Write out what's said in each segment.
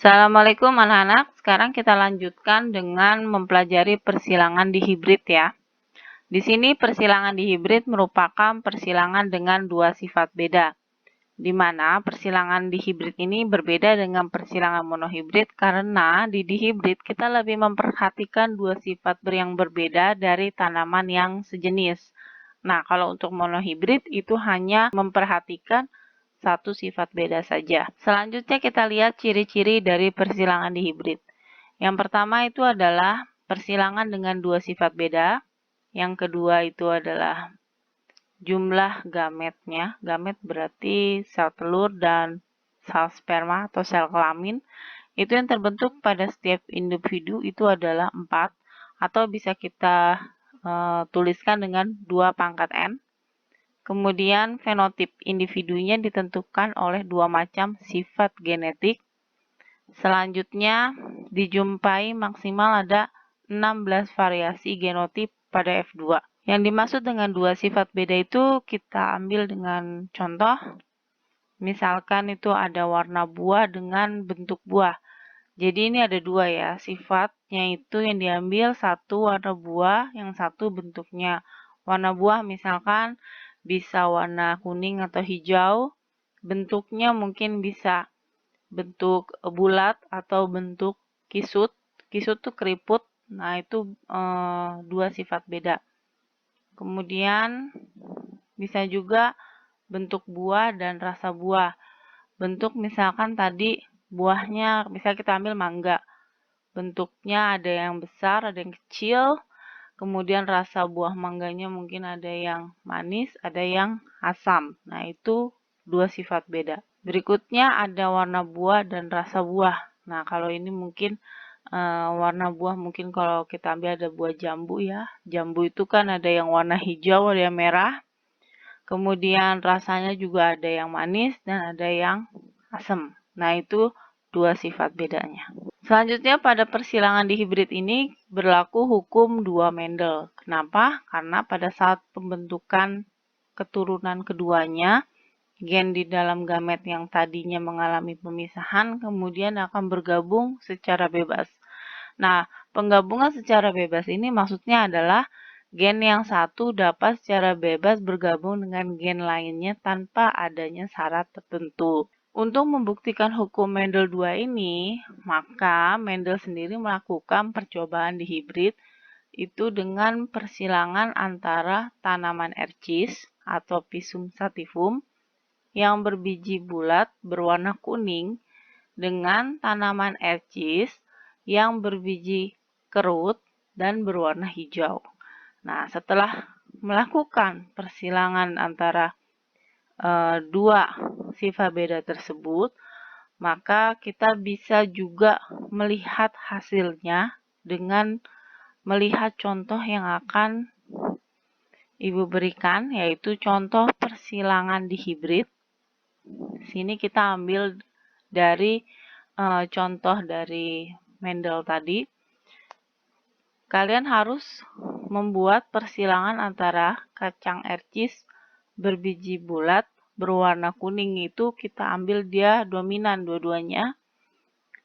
Assalamualaikum anak-anak, sekarang kita lanjutkan dengan mempelajari persilangan di hibrid ya. Di sini persilangan di hibrid merupakan persilangan dengan dua sifat beda. Di mana persilangan di hibrid ini berbeda dengan persilangan monohibrid karena di dihibrid kita lebih memperhatikan dua sifat yang berbeda dari tanaman yang sejenis. Nah, kalau untuk monohibrid itu hanya memperhatikan satu sifat beda saja. Selanjutnya kita lihat ciri-ciri dari persilangan di hibrid. Yang pertama itu adalah persilangan dengan dua sifat beda. Yang kedua itu adalah jumlah gametnya. Gamet berarti sel telur dan sel sperma atau sel kelamin. Itu yang terbentuk pada setiap individu itu adalah 4. Atau bisa kita tuliskan dengan 2 pangkat N. Kemudian fenotip individunya ditentukan oleh dua macam sifat genetik. Selanjutnya dijumpai maksimal ada 16 variasi genotip pada F2. Yang dimaksud dengan dua sifat beda itu kita ambil dengan contoh. Misalkan itu ada warna buah dengan bentuk buah. Jadi ini ada dua ya, sifatnya itu yang diambil satu warna buah, yang satu bentuknya. Warna buah misalkan bisa warna kuning atau hijau, bentuknya mungkin bisa bentuk bulat atau bentuk kisut. Kisut tuh keriput, nah itu dua sifat beda. Kemudian bisa juga bentuk buah dan rasa buah. Bentuk misalkan tadi buahnya bisa kita ambil mangga. Bentuknya ada yang besar, ada yang kecil. Kemudian rasa buah mangganya mungkin ada yang manis, ada yang asam. Nah, itu dua sifat beda. Berikutnya ada warna buah dan rasa buah. Nah, kalau ini mungkin warna buah mungkin kalau kita ambil ada buah jambu ya. Jambu itu kan ada yang warna hijau, ada yang merah. Kemudian rasanya juga ada yang manis dan ada yang asam. Nah, itu dua sifat bedanya. Selanjutnya pada persilangan di hibrid ini berlaku hukum dua Mendel. Kenapa? Karena pada saat pembentukan keturunan keduanya, gen di dalam gamet yang tadinya mengalami pemisahan kemudian akan bergabung secara bebas. Nah, penggabungan secara bebas ini maksudnya adalah gen yang satu dapat secara bebas bergabung dengan gen lainnya tanpa adanya syarat tertentu. Untuk membuktikan hukum Mendel 2 ini, maka Mendel sendiri melakukan percobaan di hibrid itu dengan persilangan antara tanaman ercis atau Pisum sativum yang berbiji bulat berwarna kuning dengan tanaman ercis yang berbiji kerut dan berwarna hijau. Nah, setelah melakukan persilangan antara dua sifat beda tersebut, maka kita bisa juga melihat hasilnya dengan melihat contoh yang akan Ibu berikan, yaitu contoh persilangan di hibrid. Sini kita ambil dari contoh dari Mendel tadi. Kalian harus membuat persilangan antara kacang ercis berbiji bulat berwarna kuning itu kita ambil dia dominan dua-duanya.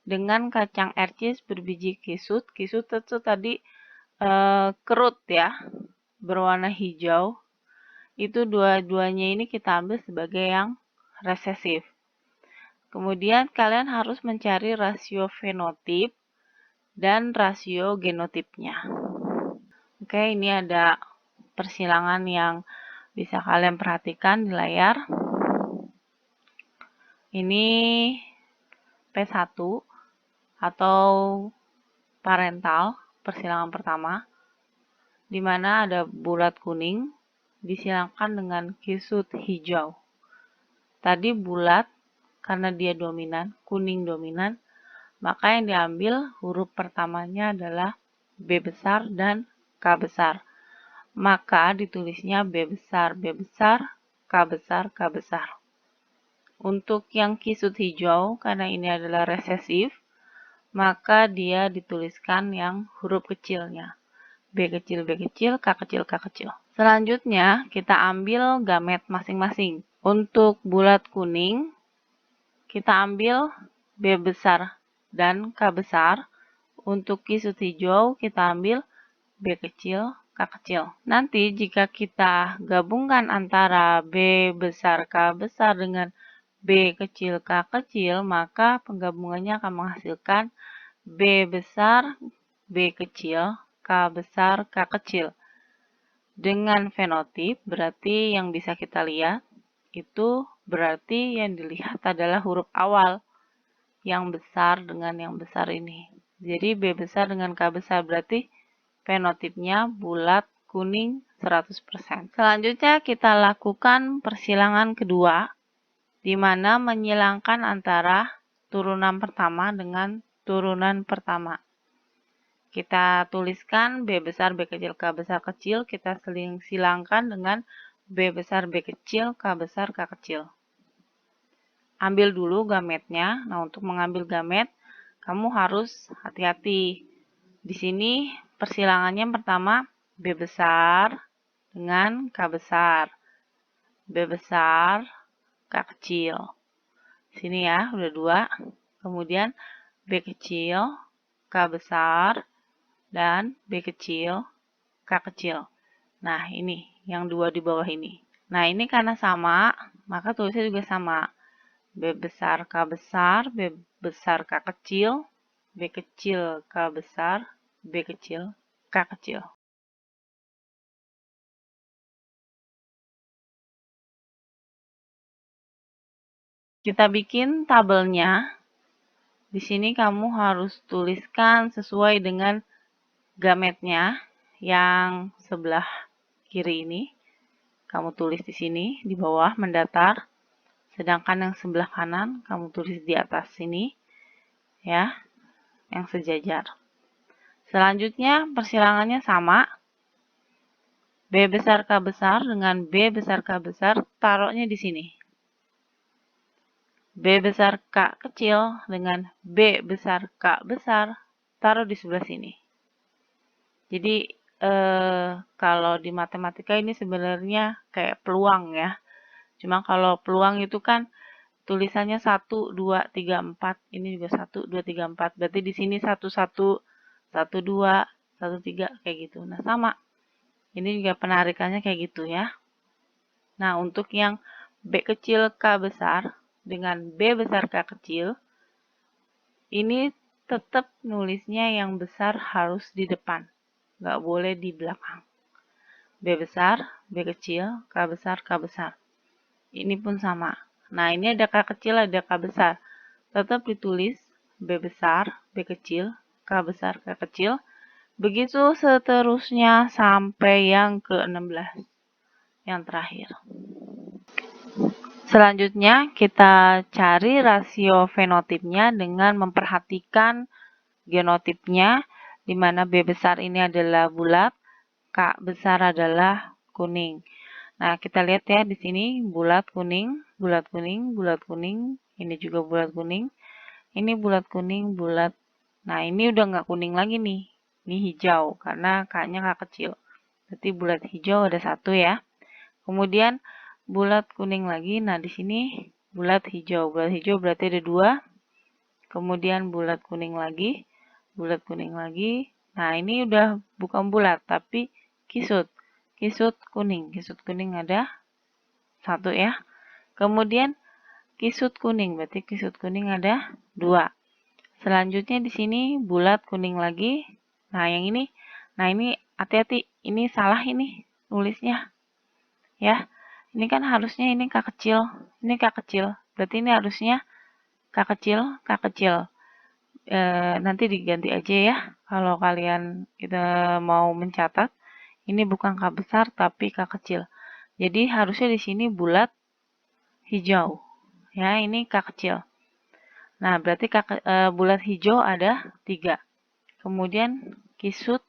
Dengan kacang ercis berbiji kisut, kisut itu tadi kerut ya, berwarna hijau. Itu dua-duanya ini kita ambil sebagai yang resesif. Kemudian kalian harus mencari rasio fenotip dan rasio genotipnya. Oke, ini ada persilangan yang bisa kalian perhatikan di layar. Ini P1 atau parental, persilangan pertama, di mana ada bulat kuning disilangkan dengan kisut hijau. Tadi bulat karena dia dominan, kuning dominan, maka yang diambil huruf pertamanya adalah B besar dan K besar. Maka ditulisnya B besar, B besar, K besar, K besar. Untuk yang kisut hijau, karena ini adalah resesif, maka dia dituliskan yang huruf kecilnya. B kecil, B kecil, K kecil, K kecil. Selanjutnya, kita ambil gamet masing-masing. Untuk bulat kuning, kita ambil B besar dan K besar. Untuk kisut hijau kita ambil B kecil, K kecil. Nanti jika kita gabungkan antara B besar K besar dengan B kecil K kecil, maka penggabungannya akan menghasilkan B besar B kecil, K besar K kecil. Dengan fenotip berarti yang bisa kita lihat itu berarti yang dilihat adalah huruf awal yang besar dengan yang besar ini. Jadi B besar dengan K besar berarti fenotipnya bulat kuning 100%. Selanjutnya kita lakukan persilangan kedua, di mana menyilangkan antara turunan pertama dengan turunan pertama. Kita tuliskan B besar, B kecil, K besar, kecil. Kita silangkan dengan B besar, B kecil, K besar, K kecil. Ambil dulu gametnya. Nah, untuk mengambil gamet, kamu harus hati-hati. Di sini persilangannya pertama B besar dengan K besar. B besar, K kecil. Sini ya, udah dua. Kemudian B kecil, K besar, dan B kecil, K kecil. Nah, ini yang dua di bawah ini. Nah, ini karena sama, maka tulisnya juga sama. B besar K besar, B besar K kecil, B kecil K besar, B kecil K kecil. Kita bikin tabelnya. Di sini kamu harus tuliskan sesuai dengan gametnya yang sebelah kiri ini. Kamu tulis di sini di bawah mendatar. Sedangkan yang sebelah kanan kamu tulis di atas sini, ya, yang sejajar. Selanjutnya persilangannya sama. B besar K besar dengan B besar K besar taruhnya di sini. B besar K kecil dengan B besar K besar taruh di sebelah sini. Jadi kalau di matematika ini sebenarnya kayak peluang ya. Cuma kalau peluang itu kan tulisannya 1, 2, 3, 4. Ini juga 1, 2, 3, 4. Berarti di sini 1, 1, 1, 2, 1, 3, kayak gitu. Nah, sama. Ini juga penarikannya kayak gitu ya. Nah, untuk yang B kecil K besar dengan B besar K kecil, ini tetap nulisnya yang besar harus di depan. Nggak boleh di belakang. B besar, B kecil, K besar, K besar. Ini pun sama. Nah, ini ada K kecil, ada K besar. Tetap ditulis B besar, B kecil, K besar, K kecil. Begitu seterusnya sampai yang ke-16, yang terakhir. Selanjutnya, kita cari rasio fenotipnya dengan memperhatikan genotipnya, di mana B besar ini adalah bulat, K besar adalah kuning. Nah, kita lihat ya di sini bulat kuning, bulat kuning, bulat kuning. Ini juga bulat kuning. Ini bulat kuning, bulat. Nah, ini udah nggak kuning lagi nih. Ini hijau karena K-nya K kecil. Berarti bulat hijau ada satu ya. Kemudian bulat kuning lagi. Nah, di sini bulat hijau. Bulat hijau berarti ada dua. Kemudian bulat kuning lagi. Bulat kuning lagi. Nah, ini udah bukan bulat tapi kisut. Kisut kuning. Kisut kuning ada satu ya. Kemudian kisut kuning. Berarti kisut kuning ada dua. Selanjutnya di sini bulat kuning lagi. Nah, yang ini. Nah, ini hati-hati. Ini salah ini nulisnya. Ya. Ini kan harusnya ini K kecil. Ini K kecil. Berarti ini harusnya K kecil, K kecil. Nanti diganti aja ya. Kalau kalian kita mau mencatat. Ini bukan K besar tapi K kecil. Jadi harusnya di sini bulat hijau. Ya, ini K kecil. Nah, berarti bulat hijau ada 3. Kemudian kisut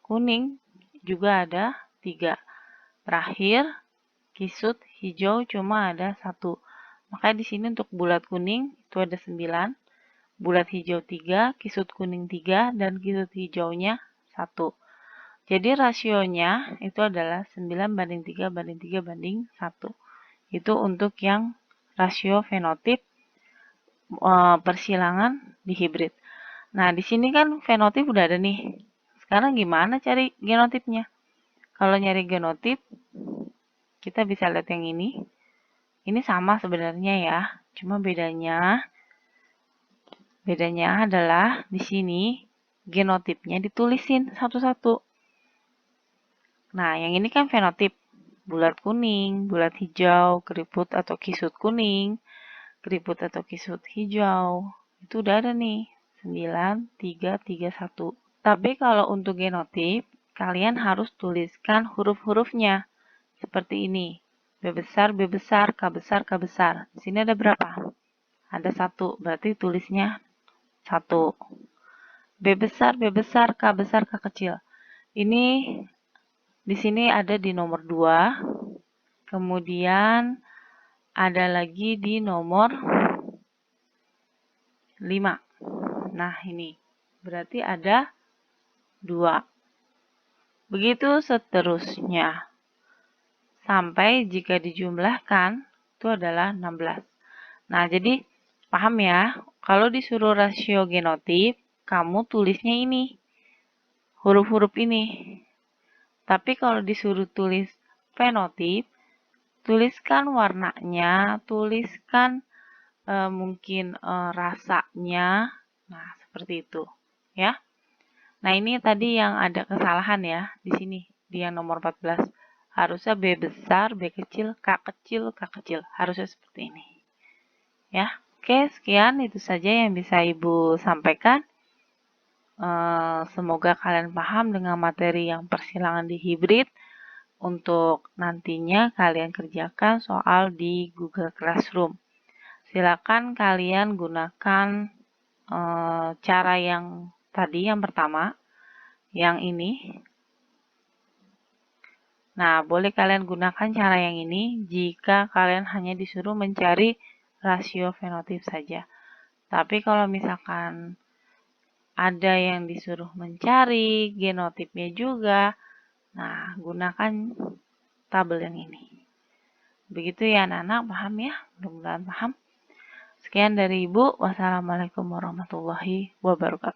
kuning juga ada 3. Terakhir, kisut hijau cuma ada 1. Makanya di sini untuk bulat kuning itu ada 9. Bulat hijau 3, kisut kuning 3, dan kisut hijaunya 1. Jadi rasionya itu adalah 9:3:3:1. Itu untuk yang rasio fenotip persilangan di hibrid. Nah, di sini kan fenotip udah ada nih. Sekarang gimana cari genotipnya? Kalau nyari genotip, kita bisa lihat yang ini. Ini sama sebenarnya ya, cuma bedanya adalah di sini genotipnya ditulisin satu-satu. Nah, yang ini kan fenotip. Bulat kuning, bulat hijau, keriput atau kisut kuning, keriput atau kisut hijau. Itu udah ada nih, 9331. Tapi kalau untuk genotip, kalian harus tuliskan huruf-hurufnya. Seperti ini. B besar, B besar, K besar, K besar. Di sini ada berapa? Ada 1, berarti tulisnya 1. B besar, B besar, K besar, K kecil. Ini di sini ada di nomor 2. Kemudian ada lagi di nomor 5. Nah, ini. Berarti ada 2. Begitu seterusnya. Sampai jika dijumlahkan, itu adalah 16. Nah, jadi paham ya, kalau disuruh rasio genotip, kamu tulisnya ini, huruf-huruf ini. Tapi kalau disuruh tulis fenotip, tuliskan warnanya, tuliskan mungkin rasanya. Nah, seperti itu, ya. Nah, ini tadi yang ada kesalahan ya di sini, di yang nomor 14. Harusnya B besar, B kecil, K kecil, K kecil. Harusnya seperti ini. Ya, oke, sekian itu saja yang bisa Ibu sampaikan. Semoga kalian paham dengan materi yang persilangan di hibrid. Untuk nantinya kalian kerjakan soal di Google Classroom. Silakan kalian gunakan cara yang tadi, yang pertama, yang ini. Nah, boleh kalian gunakan cara yang ini jika kalian hanya disuruh mencari rasio fenotip saja. Tapi kalau misalkan ada yang disuruh mencari genotipnya juga, nah gunakan tabel yang ini. Begitu ya anak-anak, paham ya? Mudah-mudahan paham. Sekian dari Ibu. Wassalamualaikum warahmatullahi wabarakatuh.